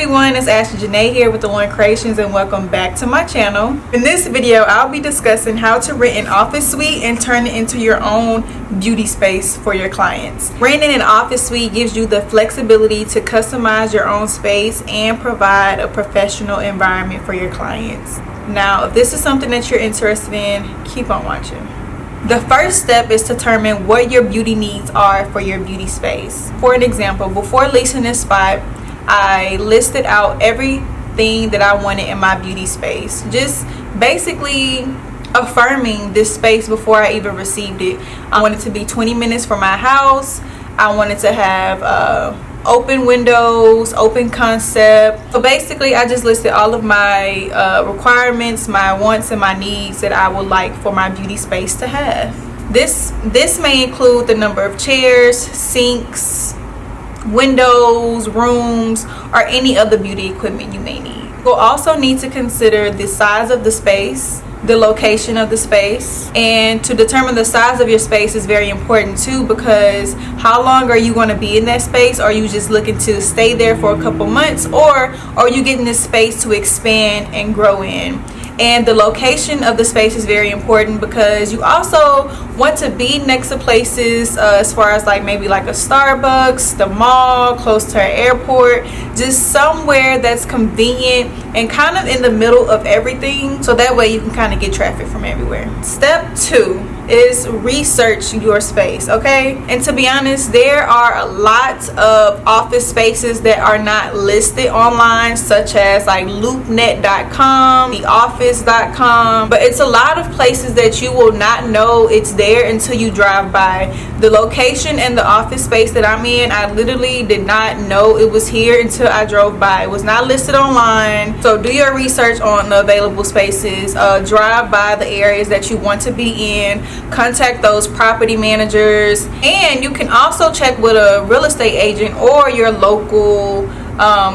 everyone, it's Ashley Janae here with Alluring Creations, and welcome back to my channel. In this video, I'll be discussing how to rent an office suite and turn it into your own beauty space for your clients. Renting an office suite gives you the flexibility to customize your own space and provide a professional environment for your clients. Now, if this is something that you're interested in, keep on watching. The first step is to determine what your beauty needs are for your beauty space. For an example, before leasing this spot, I listed out everything that I wanted in my beauty space. Just basically affirming this space before I even received it. I wanted to be 20 minutes from my house. I wanted to have open windows, open concept. So basically I just listed all of my requirements, my wants and my needs that I would like for my beauty space to have. This may include the number of chairs, sinks, windows, rooms, or any other beauty equipment you may need. You'll also need to consider the size of the space, the location of the space, and to determine the size of your space is very important too, because how long are you going to be in that space? Are you just looking to stay there for a couple months, or are you getting this space to expand and grow in? And the location of the space is very important because you also want to be next to places as far as like maybe like a Starbucks, the mall, close to an airport, just somewhere that's convenient and kind of in the middle of everything, so that way you can kind of get traffic from everywhere. Step 2 is research your space, okay? And to be honest, there are a lot of office spaces that are not listed online, such as like loopnet.com, theoffice.com, but it's a lot of places that you will not know it's there until you drive by. The location and the office space that I'm in, I literally did not know it was here until I drove by. It was not listed online. So do your research on the available spaces, drive by the areas that you want to be in, contact those property managers, and you can also check with a real estate agent or your local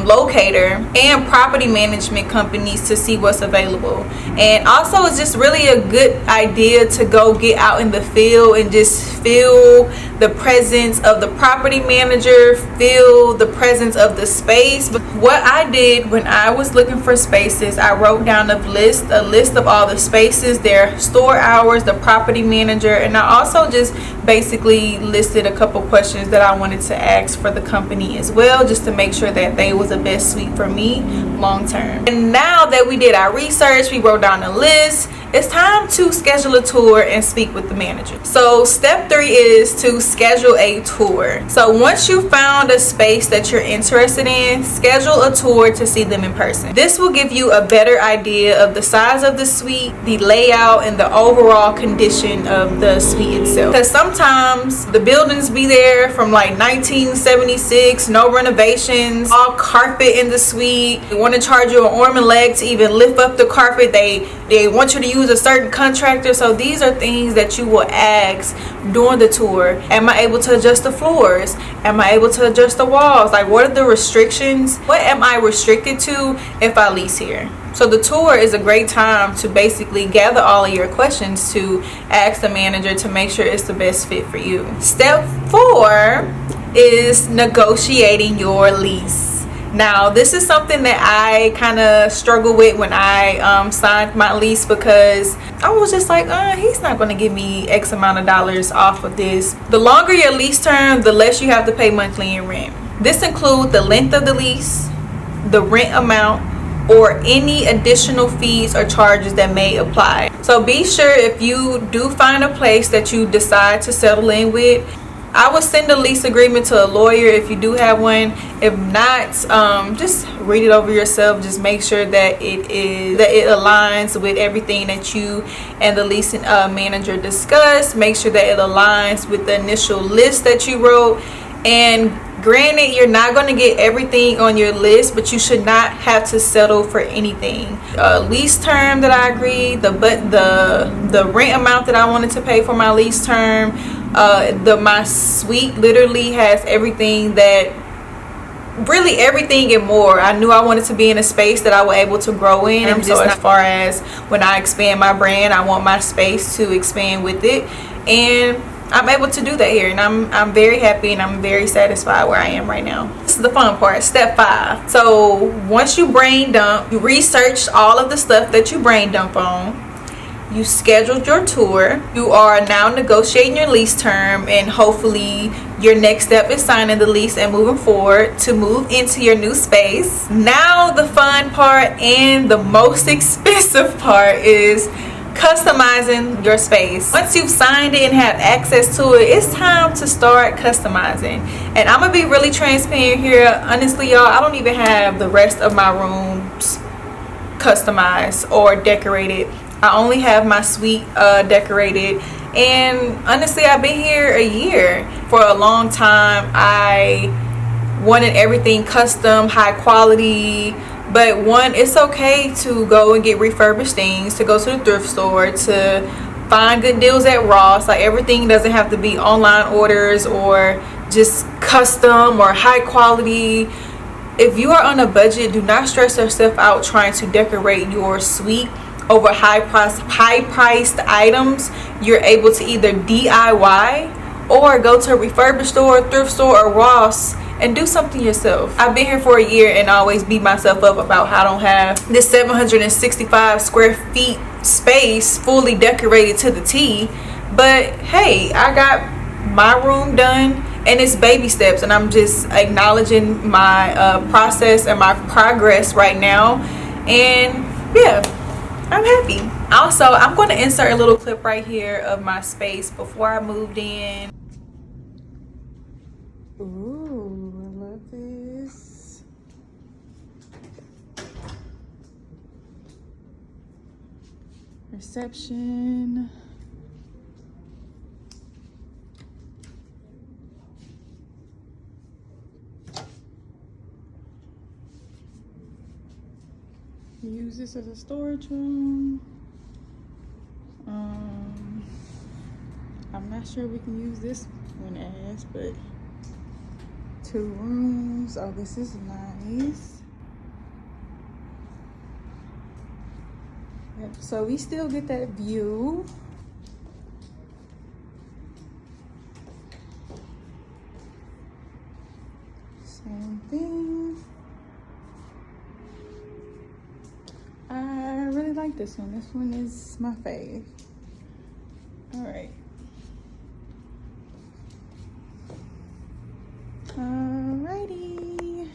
locator and property management companies to see what's available. And also, it's just really a good idea to go get out in the field and just feel the presence of the property manager, feel the presence of the space. But what I did when I was looking for spaces, I wrote down a list of all the spaces, their store hours, the property manager, and I also just basically listed a couple questions that I wanted to ask for the company as well, just to make sure that they was the best suite for me long term. And now that we did our research, we wrote down a list, it's time to schedule a tour and speak with the manager. So step 3 is to schedule a tour. So once you found a space that you're interested in, schedule a tour to see them in person. This will give you a better idea of the size of the suite, the layout, and the overall condition of the suite itself. Because sometimes the buildings be there from like 1976, no renovations, all carpet in the suite. They want to charge you an arm and leg to even lift up the carpet. They want you to use a certain contractor. So these are things that you will ask during the tour. Am I able to adjust the floors? Am I able to adjust the walls? Like, what are the restrictions? What am I restricted to if I lease here? So the tour is a great time to basically gather all of your questions to ask the manager to make sure it's the best fit for you. Step 4 is negotiating your lease. Now, this is something that I kind of struggle with when I signed my lease, because I was just like, he's not going to give me X amount of dollars off of this. The longer your lease term, the less you have to pay monthly in rent. This includes the length of the lease, the rent amount, or any additional fees or charges that may apply. So be sure, if you do find a place that you decide to settle in with, I would send a lease agreement to a lawyer if you do have one. If not, just read it over yourself. Just make sure that it aligns with everything that you and the leasing manager discussed. Make sure that it aligns with the initial list that you wrote. And granted, you're not going to get everything on your list, but you should not have to settle for anything. Lease term that I agreed, the rent amount that I wanted to pay for my lease term. My suite literally has everything really everything and more. I knew I wanted to be in a space that I was able to grow in. And so as far as when I expand my brand, I want my space to expand with it. And I'm able to do that here, and I'm very happy and I'm very satisfied where I am right now. This is the fun part, step 5. So once you brain dump, you research all of the stuff that you brain dump on. You scheduled your tour. You are now negotiating your lease term, and hopefully your next step is signing the lease and moving forward to move into your new space. Now the fun part and the most expensive part is customizing your space. Once you've signed it and have access to it, it's time to start customizing. And I'm gonna be really transparent here. Honestly, y'all, I don't even have the rest of my rooms customized or decorated. I only have my suite decorated, and honestly, I've been here a year. For a long time I wanted everything custom, high quality, but it's okay to go and get refurbished things, to go to the thrift store, to find good deals at Ross. Like, everything doesn't have to be online orders or just custom or high quality. If you are on a budget, do not stress yourself out trying to decorate your suite over high priced items. You're able to either DIY or go to a refurbished store, thrift store, or Ross and do something yourself. I've been here for a year and I always beat myself up about how I don't have this 765 square feet space fully decorated to the T. But hey, I got my room done, and it's baby steps, and I'm just acknowledging my process and my progress right now. And yeah, I'm happy. Also, I'm going to insert a little clip right here of my space before I moved in. Ooh, I love this. Reception. Use this as a storage room. I'm not sure we can use this one as, but 2 rooms. Oh, this is nice. Yep, so we still get that view. Same thing. I really like this one. This one is my fave. All right. Alrighty.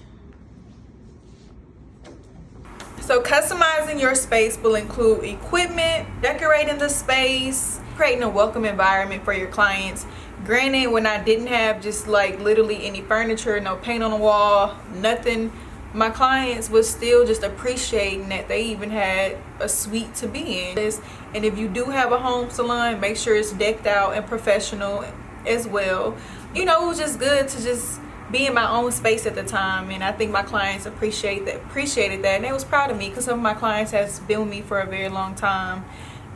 So customizing your space will include equipment, decorating the space, creating a welcome environment for your clients. Granted, when I didn't have just like literally any furniture, no paint on the wall, nothing, my clients was still just appreciating that they even had a suite to be in. And if you do have a home salon, make sure it's decked out and professional as well. You know, it was just good to just be in my own space at the time, and I think my clients appreciated that, and they was proud of me because some of my clients has been with me for a very long time,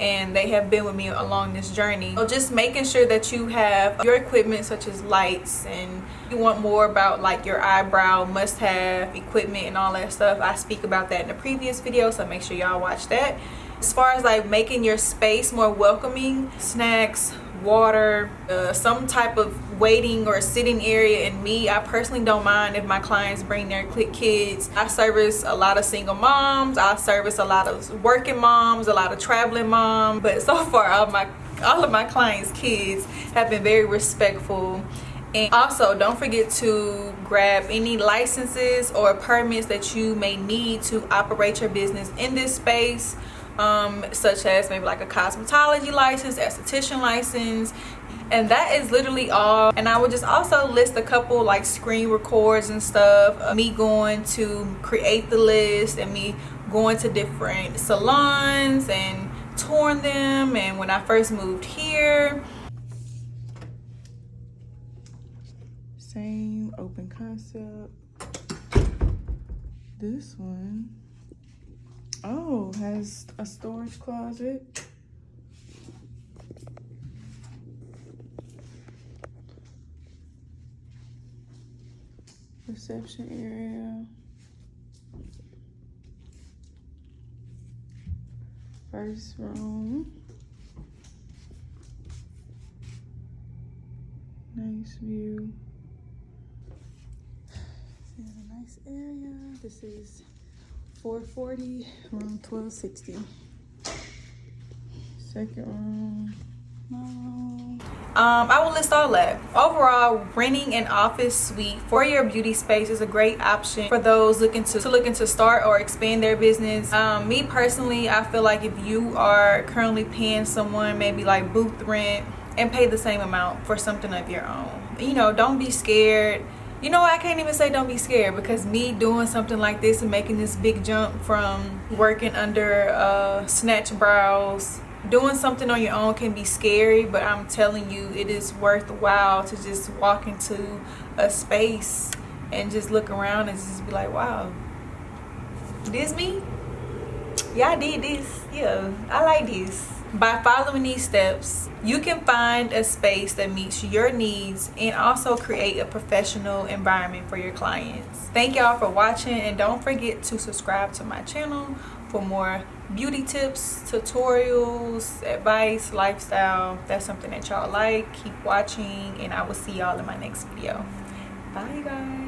and they have been with me along this journey. So just making sure that you have your equipment, such as lights, and you want more about like your eyebrow must-have equipment and all that stuff. I speak about that in the previous video, so make sure y'all watch that. As far as like making your space more welcoming, snacks, water, some type of waiting or sitting area. And me, I personally don't mind if my clients bring their kids. I service a lot of single moms, I service a lot of working moms, a lot of traveling moms, but so far all of my clients' kids have been very respectful. And also, don't forget to grab any licenses or permits that you may need to operate your business in this space, such as maybe like a cosmetology license, esthetician license, and that is literally all. And I would just also list a couple like screen records and stuff of me going to create the list and me going to different salons and touring them, and when I first moved here. Same open concept. This one, oh, has a storage closet. Reception area. First room. Nice view. This is a nice area. This is 440, room 1260. Second room. No. I will list all that. Overall, renting an office suite for your beauty space is a great option for those looking to start or expand their business. Me personally, I feel like if you are currently paying someone maybe like booth rent, and pay the same amount for something of your own. You know, don't be scared. You know, I can't even say don't be scared, because me doing something like this and making this big jump from working under snatch brows, doing something on your own can be scary, but I'm telling you, it is worthwhile to just walk into a space and just look around and just be like, wow, this me? Yeah, I did this. Yeah, I like this. By following these steps, you can find a space that meets your needs and also create a professional environment for your clients. Thank y'all for watching, and don't forget to subscribe to my channel for more beauty tips, tutorials, advice, lifestyle. If that's something that y'all like, keep watching, and I will see y'all in my next video. Bye, you guys.